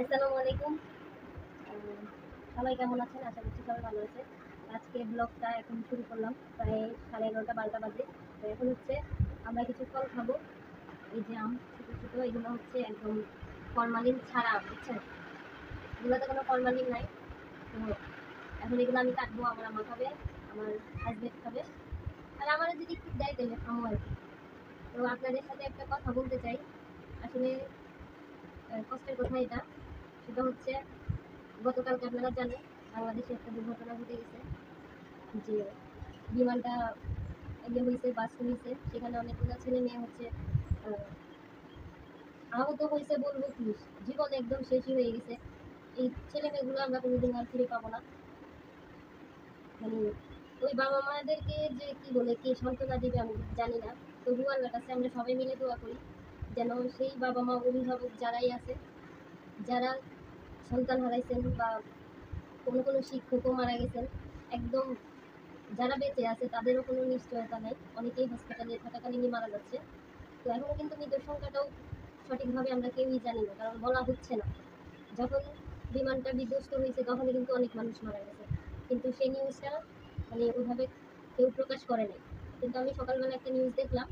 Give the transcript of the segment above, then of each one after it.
আসসালামু আলাইকুম। সবাই কেমন আছেন? আশা করছি সবাই ভালো আছে। আজকে ব্লগটা এখন শুরু করলাম প্রায় 11:30-12টা বাজে। তো এখন হচ্ছে আমরা কিছু ফল খাবো। এই যে আম ছোটো ছোটো, এগুলো হচ্ছে একদম ফরমালিন ছাড়া আম, বুঝছেন? এগুলোতে কোনো ফরমালিন নাই। তো এখন এগুলো আমি কাটবো, আমার আম্মা খাবে, আমার হাজবেন্ড খাবে, আর আমার যদি একটু দেয় তাহলে খাবো আর কি। তো আপনাদের সাথে একটা কথা বলতে চাই। আসলে কষ্টের কথা এটা। সেটা হচ্ছে গতকালকে আপনারা জানেন বাংলাদেশে একটা দুর্ঘটনা ঘটে গেছে, যে বিমানটা হয়েছে, বাস হয়েছে, সেখানে অনেকগুলো ছেলে মেয়ে হচ্ছে আহত হয়েছে, বলবো কি, জীবন একদম শেষই হয়ে গেছে। এই ছেলে মেয়েগুলো আমরা কোনোদিন আর ফিরে পাবো না। মানে ওই বাবা মাদেরকে যে কি বলে কে সান্ত্বনা দিবে আমি জানি না। তবু আল্লাহর কাছে আমরা সবাই মিলে দোয়া করি যেন সেই বাবা মা, অভিভাবক যারাই আছে, যারা সন্তান হারাইছেন বা কোনো শিক্ষকও মারা গেছেন, একদম যারা বেঁচে আছে তাদেরও কোনো নিশ্চয়তা নাই। অনেকেই হসপিটালে থাকাকালীনই মারা যাচ্ছে। তো এখনও কিন্তু মৃতের সংখ্যাটাও সঠিকভাবে আমরা কেউই জানি না, কারণ বলা হচ্ছে না। যখন বিমানটা বিধ্বস্ত হয়েছে তখনই কিন্তু অনেক মানুষ মারা গেছে, কিন্তু সেই নিউজটা মানে ওইভাবে কেউ প্রকাশ করে নাই। কিন্তু আমি সকালবেলা একটা নিউজ দেখলাম,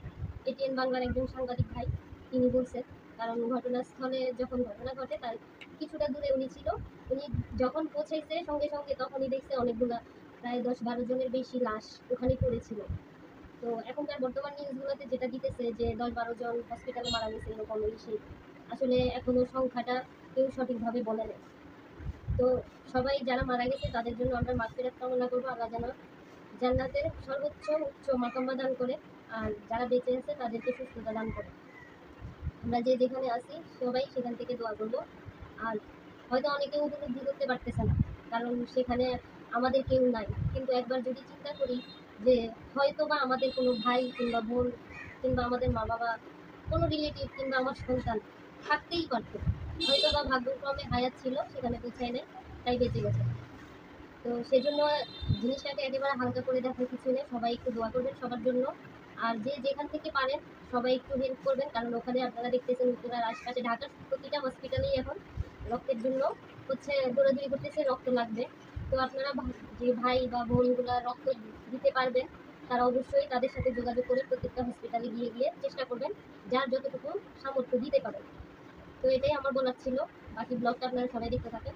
এটিএন বাংলার একজন সাংবাদিক ভাই, তিনি বলছেন, কারণ ঘটনাস্থলে যখন ঘটনা ঘটে তার কিছুটা দূরে উনি ছিল। উনি যখন পৌঁছাইছে সঙ্গে সঙ্গে তখনই দেখছে অনেকগুলা, প্রায় 10-12 জনের বেশি লাশ ওখানে পড়েছিল। তো এখনকার বর্তমান নিউজগুলোতে যেটা দিতেছে যে 10-12 জন হসপিটালে মারা গেছে, এরকম সেই আসলে এখনো সংখ্যাটা কেউ সঠিকভাবে বলে নেই। তো সবাই যারা মারা গেছে তাদের জন্য আমরা মাগফিরাত কামনা করবো, আল্লাহ যেন জান্নাতের সর্বোচ্চ উচ্চ মাকামা দান করে, আর যারা বেঁচে আছে তাদেরকে সুস্থতা দান করে। আমরা যে যেখানে আছি সবাই সেখান থেকে দোয়া করবো। আর হয়তো অনেকে উপলব্ধি করতে পারতেছে না, কারণ সেখানে আমাদের কেউ নাই। কিন্তু একবার যদি চিন্তা করি যে হয়তো বা আমাদের কোনো ভাই কিংবা বোন কিংবা আমাদের মা বাবা, কোনো রিলেটিভ কিংবা আমার সন্তান থাকতেই পারতো, হয়তো বা ভাগ্যক্রমে হায়াত ছিল, সেখানে পৌঁছায় নেই, তাই বেঁচে গেছে। তো সেজন্য জিনিসটাকে একেবারে হালকা করে দেখার কিছু নেই। সবাই একটু দোয়া করবেন সবার জন্য। আর যে যেখান থেকে পারেন সবাই একটু হেল্প করবেন, কারণ ওখানে আপনারা দেখতেছেন উত্তরার আশপাশে ঢাকার প্রতিটা হসপিটালেই এখন রক্তের জন্য হচ্ছে দৌড়াদৌড়ি করতেছে, রক্ত লাগবে। তো আপনারা যে ভাই বা বোনগুলা রক্ত দিতে পারবেন, তারা অবশ্যই তাদের সাথে যোগাযোগ করে প্রত্যেকটা হসপিটালে গিয়ে গিয়ে চেষ্টা করবেন যার যতটুকু সামর্থ্য দিতে পারেন। তো এটাই আমার বলার ছিল। বাকি ব্লগটা আপনারা সবাই দেখতে থাকেন।